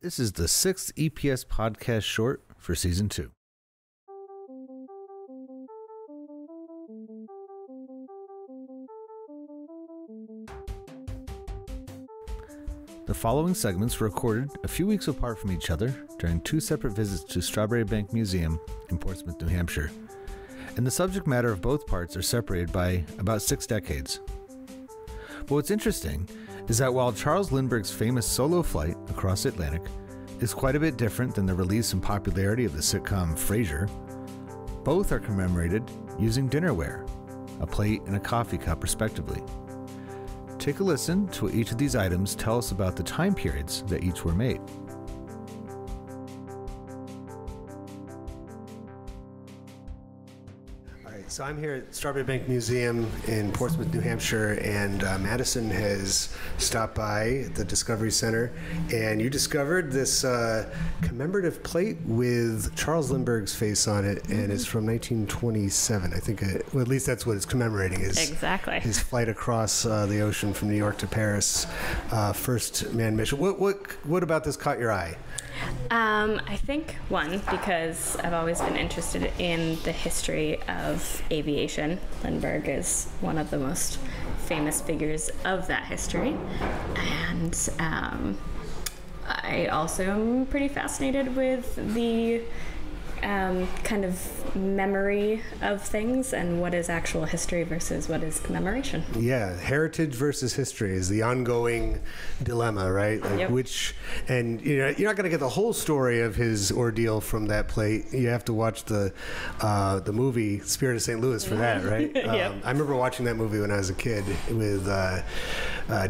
This is the 6th EPS podcast short for season 2. The following segments were recorded a few weeks apart from each other during 2 separate visits to Strawberry Bank Museum in Portsmouth, New Hampshire, and the subject matter of both parts are separated by about 6 decades. But what's interesting is that while Charles Lindbergh's famous solo flight across the Atlantic is quite a bit different than the release and popularity of the sitcom Frasier, both are commemorated using dinnerware, a plate and a coffee cup respectively. Take a listen to what each of these items tell us about the time periods that each were made. So I'm here at Strawberry Bank Museum in Portsmouth, New Hampshire, and Madison has stopped by the Discovery Center, and you discovered this commemorative plate with Charles Lindbergh's face on it, and it's from 1927. I think, well, at least that's what it's commemorating. Exactly. His flight across the ocean from New York to Paris, first manned mission. What about this caught your eye? I think, one, because I've always been interested in the history of aviation. Lindbergh is one of the most famous figures of that history. And I also am pretty fascinated with the kind of memory of things and what is actual history versus what is commemoration. Yeah, heritage versus history is the ongoing dilemma, right? Like yep. And you're not going to get the whole story of his ordeal from that plate. You have to watch the movie Spirit of St. Louis for that, right? Yep. I remember watching that movie when I was a kid with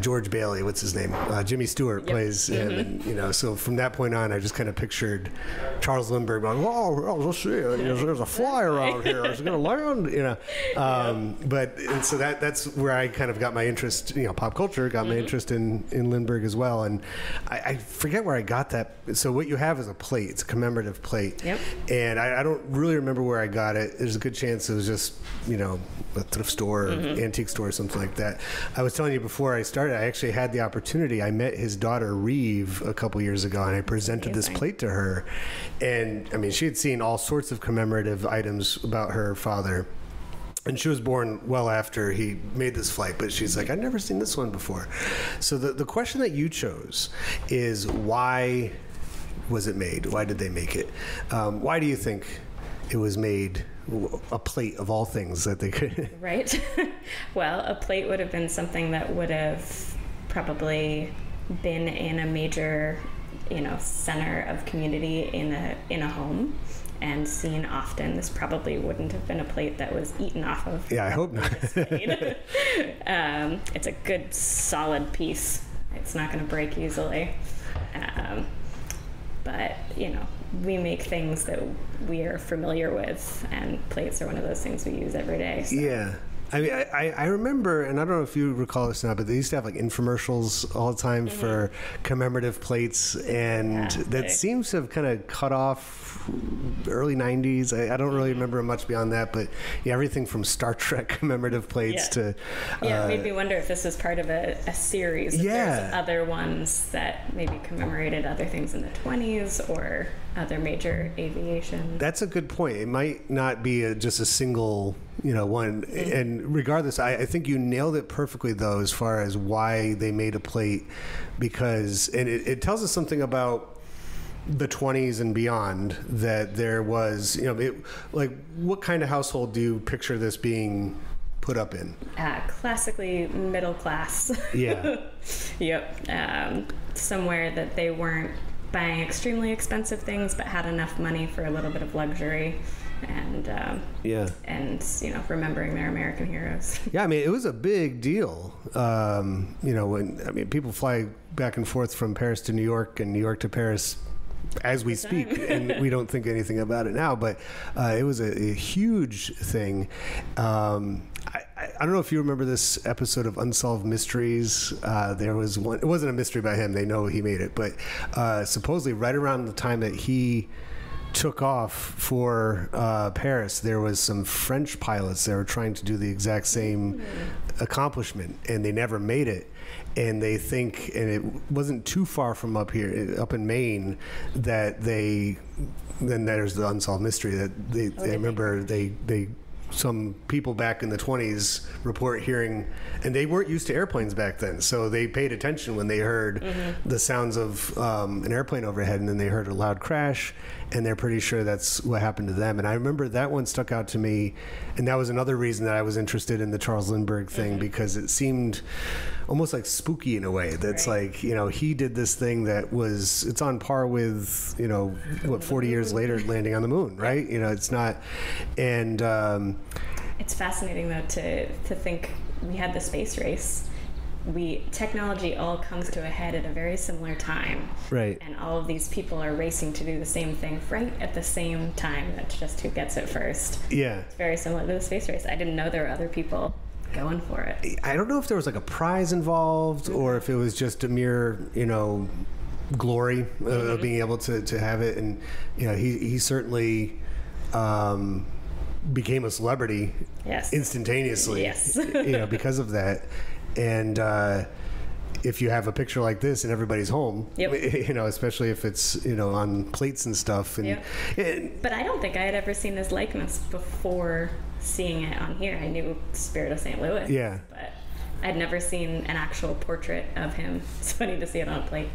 George Bailey. What's his name? Jimmy Stewart plays him, and so from that point on, I just kind of pictured Charles Lindbergh going, "Whoa, let's see, there's a fly around here. Is it going to land?" And so that's where I kind of got my interest. Pop culture got my interest in Lindbergh as well. And I forget where I got that. So what you have is a plate. It's a commemorative plate. Yep. And I don't really remember where I got it. There's a good chance it was just a thrift store or antique store or something like that. I was telling you before I started, I actually had the opportunity. I met his daughter Reeve a couple years ago, and I presented this plate to her. And I mean, she had seen all sorts of commemorative items about her father. And she was born well after he made this flight, but she's like, I've never seen this one before. So the question that you chose is, why was it made? Why did they make it? Why do you think it was made a plate of all things that they could? Right. Well, a plate would have been something that would have probably been in a major, center of community in a home and seen often. This probably wouldn't have been a plate that was eaten off of. Yeah, I hope not. It's a good solid piece. It's not going to break easily. But, we make things that we are familiar with, and plates are one of those things we use every day. So. Yeah. I mean, I remember, and I don't know if you recall this now, but they used to have like infomercials all the time for commemorative plates, and that seems to have kind of cut off early 90s. I don't really remember much beyond that, but everything from Star Trek commemorative plates to... it made me wonder if this was part of a series. If there's other ones that maybe commemorated other things in the 20s or other major aviation. That's a good point. It might not be just a single... one. And regardless, I think you nailed it perfectly, though, as far as why they made a plate, because, and it tells us something about the 20s and beyond, that there was, what kind of household do you picture this being put up in? Classically middle class. Yeah. Yep. Somewhere that they weren't buying extremely expensive things, but had enough money for a little bit of luxury. And remembering their American heroes. Yeah, I mean, it was a big deal. When people fly back and forth from Paris to New York and New York to Paris as we speak, and we don't think anything about it now, but it was a huge thing. I don't know if you remember this episode of Unsolved Mysteries. There was one. It wasn't a mystery by him. They know he made it, but supposedly right around the time that he took off for Paris, there was some French pilots that were trying to do the exact same accomplishment, and they never made it. and they think, and it wasn't too far from up here, up in Maine, that then there's the unsolved mystery that I remember they some people back in the 20s report hearing, and they weren't used to airplanes back then, so they paid attention when they heard the sounds of an airplane overhead, and then they heard a loud crash, and they're pretty sure that's what happened to them. And I remember that one stuck out to me, and that was another reason that I was interested in the Charles Lindbergh thing, because it seemed almost like spooky in a way. That's like, he did this thing that it's on par with, 40 years later landing on the moon, right? It's not, and it's fascinating though to think we had the space race. Technology all comes to a head at a very similar time, right? And all of these people are racing to do the same thing right at the same time. That's just who gets it first. Yeah, it's very similar to the space race. I didn't know there were other people going for it. I don't know if there was like a prize involved or if it was just a mere, glory of being able to have it. And he certainly became a celebrity instantaneously. Yes. Because of that. And if you have a picture like this and everybody's home, especially if it's on plates and stuff. But I don't think I had ever seen this likeness before seeing it on here. I knew Spirit of St. Louis. Yeah. But I'd never seen an actual portrait of him. It's funny to see it on a plate.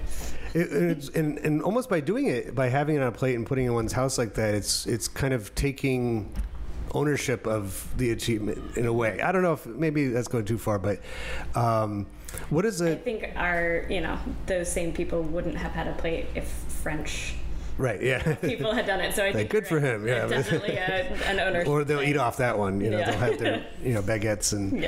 And almost by doing it, by having it on a plate and putting it in one's house like that, it's kind of taking ownership of the achievement in a way. I don't know if maybe that's going too far, but what is it? I think those same people wouldn't have had a plate if French people had done it. So I think good for him. Yeah, definitely an ownership. Or they'll eat off that one. They'll have their baguettes and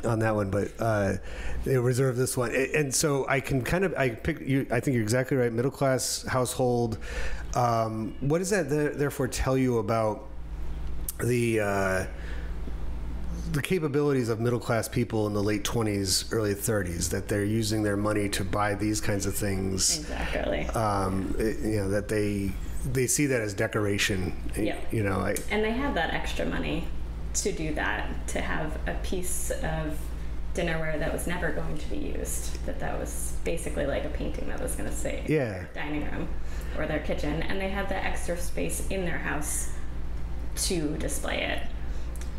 on that one, but they reserve this one. And so I can I think you're exactly right. Middle class household. What does that therefore tell you about the capabilities of middle-class people in the late 20s, early 30s, that they're using their money to buy these kinds of things? Exactly. That they see that as decoration. Yeah. And they have that extra money to do that, to have a piece of dinnerware that was never going to be used, that was basically like a painting that was going to stay in their dining room or their kitchen, and they had the extra space in their house to display it,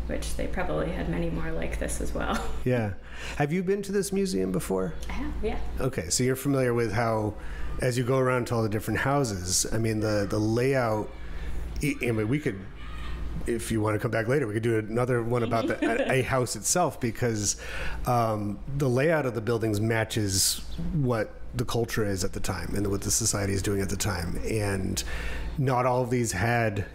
which they probably had many more like this as well. Yeah. Have you been to this museum before? I have, yeah. Okay, so you're familiar with how, as you go around to all the different houses, I mean, the layout, we could, if you want to come back later, we could do another one about a house itself, because the layout of the buildings matches what the culture is at the time and what the society is doing at the time. And not all of these had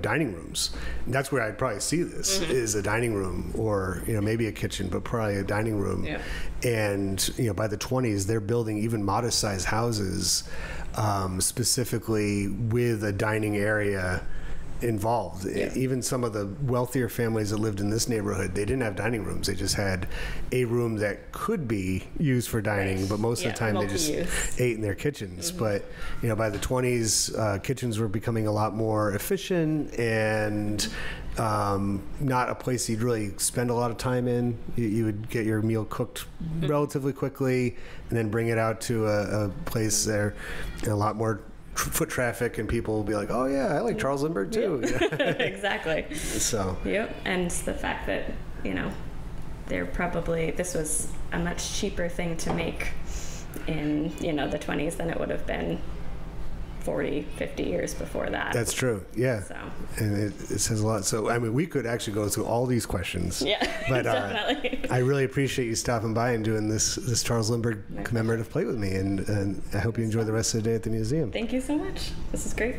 dining rooms. And that's where I'd probably see this, is a dining room, or maybe a kitchen, but probably a dining room. Yeah. And by the 20s, they're building even modest-sized houses, specifically with a dining area involved. Yeah. Even some of the wealthier families that lived in this neighborhood, they didn't have dining rooms. They just had a room that could be used for dining, but most of the time they just ate in their kitchens. But by the 20s, kitchens were becoming a lot more efficient and not a place you'd really spend a lot of time in. You would get your meal cooked relatively quickly and then bring it out to a place there, a lot more foot traffic, and people will be like, oh yeah, I like Charles Lindbergh too. Exactly. So and the fact that this was a much cheaper thing to make in the 20s than it would have been 40, 50 years before that. That's true. Yeah. So. And it says a lot. So, I mean, we could actually go through all these questions. Yeah, but, definitely. I really appreciate you stopping by and doing this Charles Lindbergh commemorative plate with me. And I hope you enjoy the rest of the day at the museum. Thank you so much. This is great.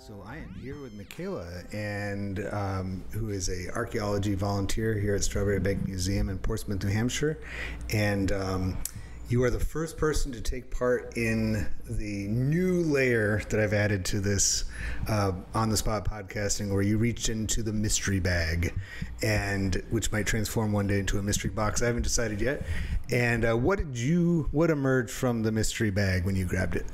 So I am here with Michaela, and who is a archaeology volunteer here at Strawberry Bank Museum in Portsmouth, New Hampshire, and you are the first person to take part in the new layer that I've added to this on-the-spot podcasting, where you reached into the mystery bag, and which might transform one day into a mystery box. I haven't decided yet. And what emerged from the mystery bag when you grabbed it?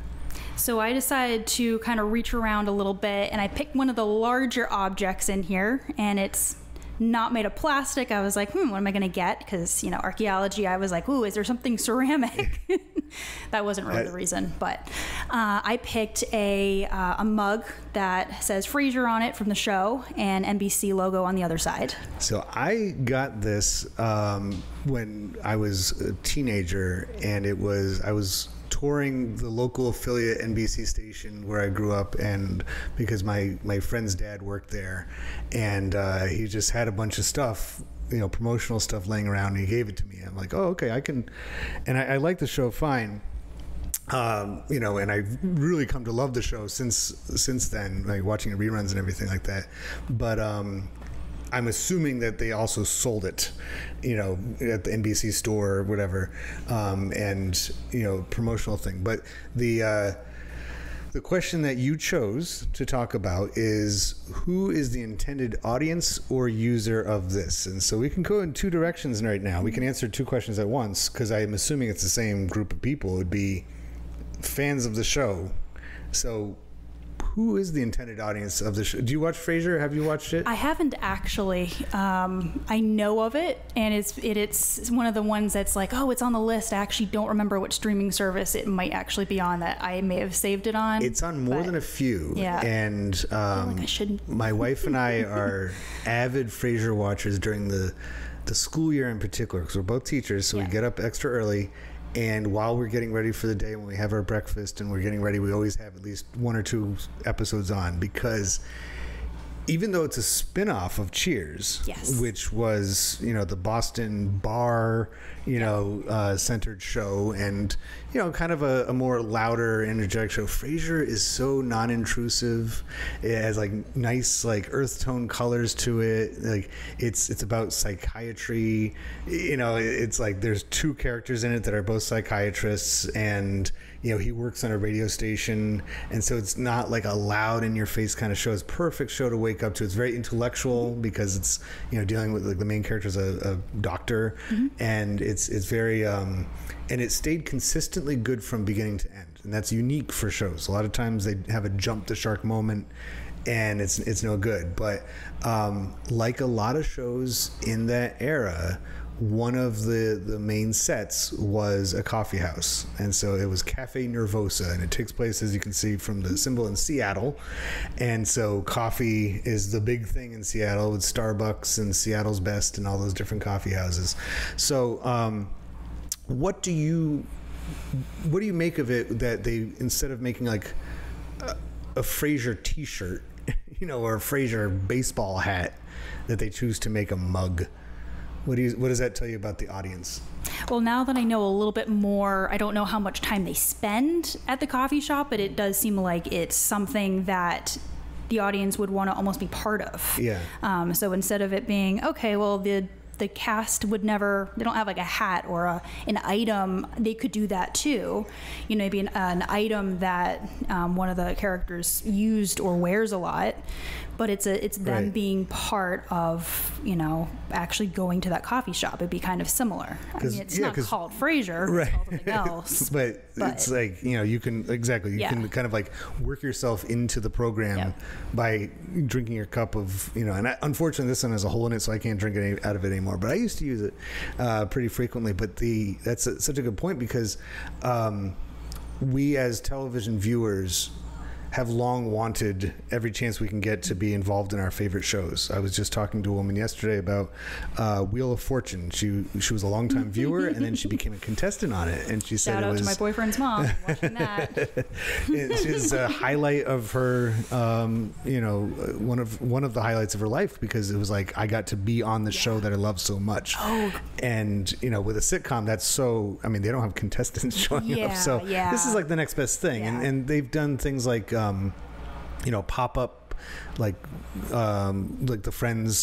So I decided to kind of reach around a little bit, and I picked one of the larger objects in here, and it's not made of plastic. I was like, what am I going to get? Because, archaeology, I was like, ooh, is there something ceramic? That wasn't really the reason, but I picked a mug that says Frasier on it from the show and NBC logo on the other side. So I got this when I was a teenager, and I was touring the local affiliate NBC station where I grew up, and because my friend's dad worked there, and he just had a bunch of stuff, promotional stuff laying around, and he gave it to me. I'm like, oh, okay, I can, and I like the show fine. And I've really come to love the show since then, like watching reruns and everything like that. But I'm assuming that they also sold it, at the NBC store or whatever, and promotional thing. But the question that you chose to talk about is, who is the intended audience or user of this? And so we can go in two directions right now. We can answer two questions at once, because I'm assuming it's the same group of people. It would be fans of the show. So who is the intended audience of the show? Do you watch Frasier? Have you watched it? I haven't actually. I know of it, and it's one of the ones that's like, oh, it's on the list. I actually don't remember what streaming service it might actually be on that I may have saved it on. It's on more than a few. Yeah. And I feel like I shouldn't. My wife and I are avid Frasier watchers during the school year in particular, because we're both teachers, so we get up extra early. And while we're getting ready for the day, when we have our breakfast and we're getting ready, we always have at least one or two episodes on, because even though it's a spin-off of Cheers, which was, the Boston bar, centered show, and, kind of a more louder, energetic show, Frasier is so non-intrusive. It has nice earth tone colors to it. It's about psychiatry. It's there's two characters in it that are both psychiatrists, and he works on a radio station, and so it's not like a loud in your face kind of show. It's a perfect show to wake up to. It's very intellectual, because it's dealing with the main character is a doctor, and it's very and it stayed consistently good from beginning to end, and that's unique for shows. A lot of times they have a jump the shark moment, and it's no good. But like a lot of shows in that era, one of the main sets was a coffee house, and so it was Cafe Nervosa, and it takes place, as you can see from the symbol, in Seattle. And so coffee is the big thing in Seattle, with Starbucks and Seattle's Best and all those different coffee houses. So what do you make of it that they, instead of making a Frasier t-shirt, or a Frasier baseball hat, that they choose to make a mug? What does that tell you about the audience? Well, now that I know a little bit more, I don't know how much time they spend at the coffee shop, but it does seem like it's something that the audience would want to almost be part of. Yeah. So instead of it being, okay, well, the cast would never, they don't have a hat or an item, they could do that too. Maybe an item that one of the characters used or wears a lot, but it's them being part of, actually going to that coffee shop. It'd be kind of similar. I mean, it's not called Frasier, it's called something else. but it's you can, you can kind of work yourself into the program by drinking your cup of, and unfortunately this one has a hole in it, so I can't drink out of it anymore. But I used to use it pretty frequently. But that's such a good point, because we as television viewers have long wanted every chance we can get to be involved in our favorite shows. I was just talking to a woman yesterday about Wheel of Fortune. She was a longtime viewer, and then she became a contestant on it. And she said, shout out to my boyfriend's mom watching that. It is a highlight of her, one of the highlights of her life, because it was I got to be on the show that I love so much. Oh. And with a sitcom, that's so. I mean, they don't have contestants showing up, so this is the next best thing. And they've done things like pop up like the Friends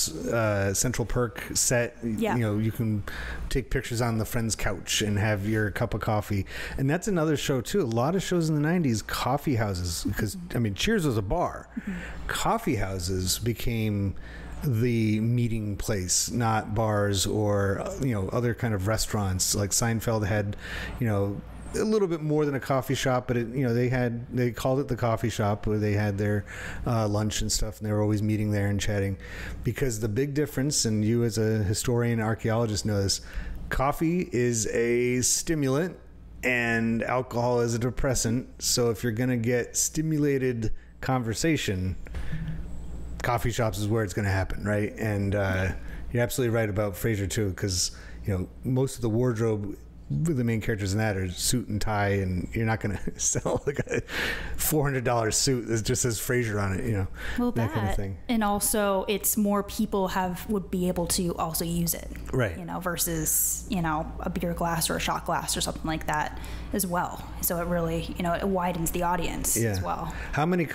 Central Perk set. You can take pictures on the Friends couch and have your cup of coffee. And that's another show too. A lot of shows in the 90s, coffee houses, because Cheers was a bar. Coffee houses became the meeting place, not bars or other kind of restaurants. Like Seinfeld had a little bit more than a coffee shop, but they called it the coffee shop, where they had their lunch and stuff, and they were always meeting there and chatting. Because the big difference, and you as a historian, archaeologist know this, coffee is a stimulant and alcohol is a depressant. So if you're going to get stimulated conversation, coffee shops is where it's going to happen, right? And you're absolutely right about Frasier too, because most of the wardrobe, the main characters in that are suit and tie, and you're not going to sell like a $400 suit that just says Frasier on it, well, that kind of thing. And also, it's more people would be able to also use it, right? Versus a beer glass or a shot glass or something like that as well. So it really it widens the audience as well. How many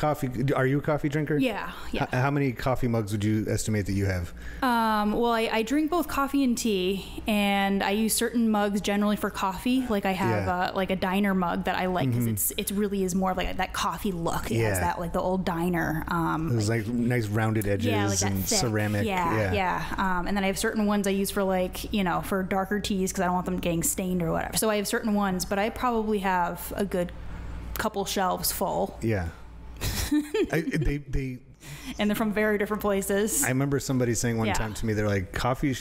are you a coffee drinker? Yeah. How many coffee mugs would you estimate that you have? Well, I drink both coffee and tea, and I use certain mugs generally for coffee. Like I have like a diner mug that I like because it really is more of like that coffee look. It has that like the old diner. There's like nice rounded edges like and thick. ceramic. And then I have certain ones I use for like for darker teas because I don't want them getting stained or whatever. So I have certain ones, but I probably have a good couple shelves full. Yeah. They and they're from very different places. I remember somebody saying one time to me, they're like, coffee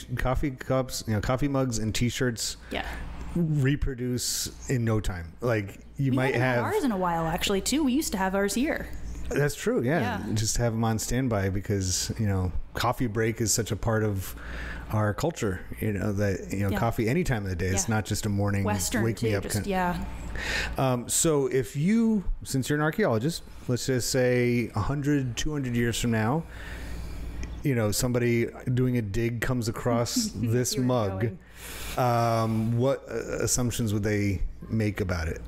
cups, coffee mugs and T-shirts reproduce in no time. Like we might have ours in a while actually too. We used to have ours here. That's true. Yeah. Just have them on standby because coffee break is such a part of our culture. Coffee any time of the day. It's not just a morning Western wake too, me up. So if since you're an archaeologist, let's just say 100, 200 years from now, somebody doing a dig comes across this mug. What assumptions would they make about it?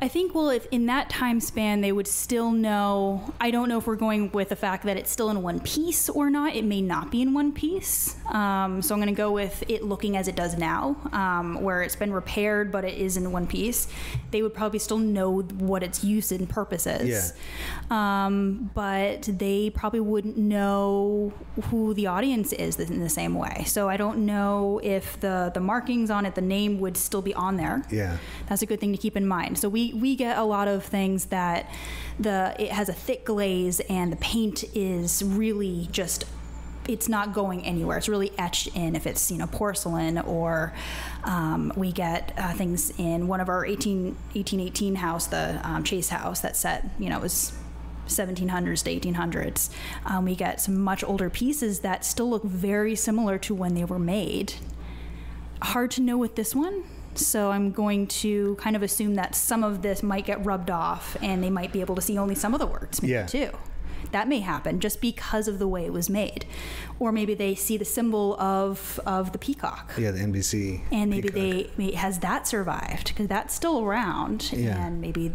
I think, if in that time span they would still know, I don't know if we're going with the fact that it's still in one piece or not. It may not be in one piece. So I'm going to go with it looking as it does now, where it's been repaired, but it is in one piece. They would probably still know what its use and purpose is. But they probably wouldn't know who the audience is in the same way. So I don't know if the markings on it, the name would still be on there. Yeah. That's a good thing to keep in mind. So we get a lot of things that it has a thick glaze and the paint is really just, it's not going anywhere. It's really etched in if it's porcelain, or we get things in one of our 1818 house, the Chase house that's set, it was 1700s to 1800s. We get some much older pieces that still look very similar to when they were made. Hard to know with this one. So I'm going to kind of assume that some of this might get rubbed off and they might be able to see only some of the words too. That may happen just because of the way it was made. Or maybe they see the symbol of the peacock. Yeah, the NBC. And maybe has that survived because that's still around. Yeah. And maybe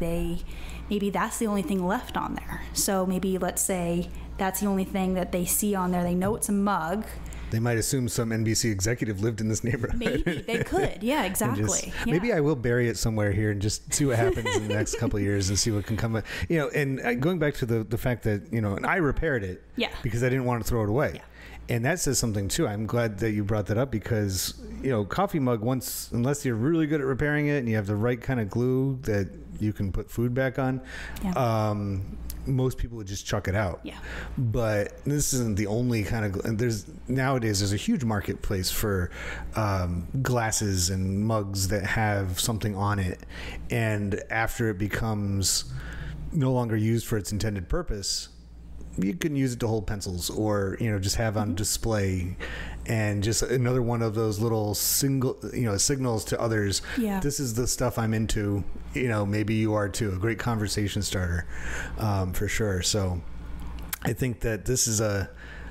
that's the only thing left on there. So maybe let's say that's the only thing that they see on there. They know it's a mug. They might assume some NBC executive lived in this neighborhood. Maybe they could. Yeah, exactly. Maybe I will bury it somewhere here and just see what happens in the next couple of years and see what can come. And going back to the fact that and I repaired it. Because I didn't want to throw it away. Yeah. And that says something too. I'm glad that you brought that up because coffee mug, unless you're really good at repairing it and you have the right kind of glue that you can put food back on. Yeah. Most people would just chuck it out. Yeah. But this isn't the only kind of. Nowadays there's a huge marketplace for glasses and mugs that have something on it, and after it becomes no longer used for its intended purpose, you can use it to hold pencils or just have on display, and just another one of those little signals to others. Yeah. This is the stuff I'm into. Maybe you are too. A great conversation starter, for sure. So I think that this is a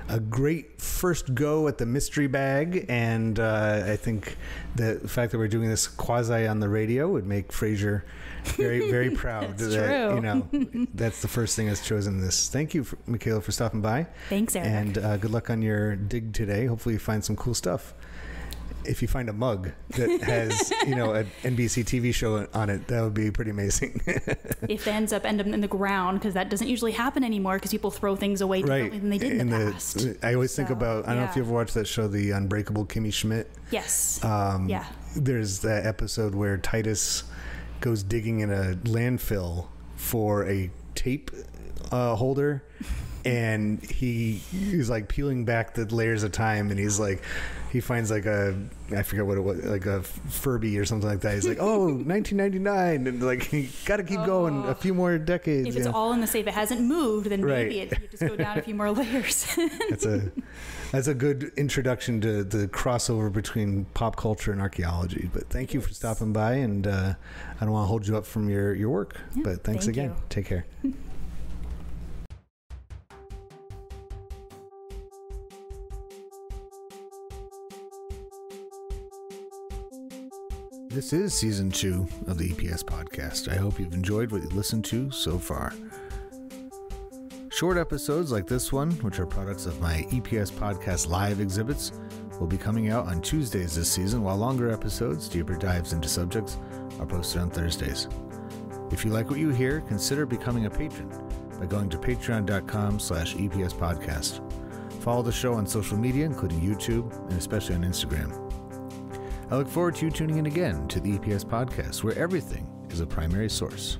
a great first go at the mystery bag, and I think the fact that we're doing this quasi on the radio would make Frasier very, very proud. That's that, true. You know, that's the first thing that's chosen this. Thank you, Michaela, for stopping by. Thanks, Eric. And good luck on your dig today. Hopefully you find some cool stuff. If you find a mug that has, you know, an NBC TV show on it, that would be pretty amazing. If it ends up in the ground, because that doesn't usually happen anymore, because people throw things away differently than they did in the past. I always think about, I don't know if you ever watched that show, The Unbreakable Kimmy Schmidt. Yes. Yeah. There's that episode where Titus goes digging in a landfill for a tape holder. And he's like peeling back the layers of time, and he's like, he finds like I forget what it was, like a Furby or something like that. He's like, oh, 1999, and like, you got to keep going a few more decades. If it's all in the safe, it hasn't moved, then maybe Right. you just go down a few more layers. That's a good introduction to the crossover between pop culture and archaeology. But thank you for stopping by, and I don't want to hold you up from your work. Yeah, but thanks thank again. you. Take care. This is season 2 of the EPS podcast. I hope you've enjoyed what you've listened to so far. Short episodes like this one, which are products of my EPS podcast live exhibits, will be coming out on Tuesdays this season, while longer episodes, deeper dives into subjects, are posted on Thursdays. If you like what you hear, consider becoming a patron by going to patreon.com/EPS podcast. Follow the show on social media, including YouTube, and especially on Instagram. I look forward to you tuning in again to the EPS podcast, where everything is a primary source.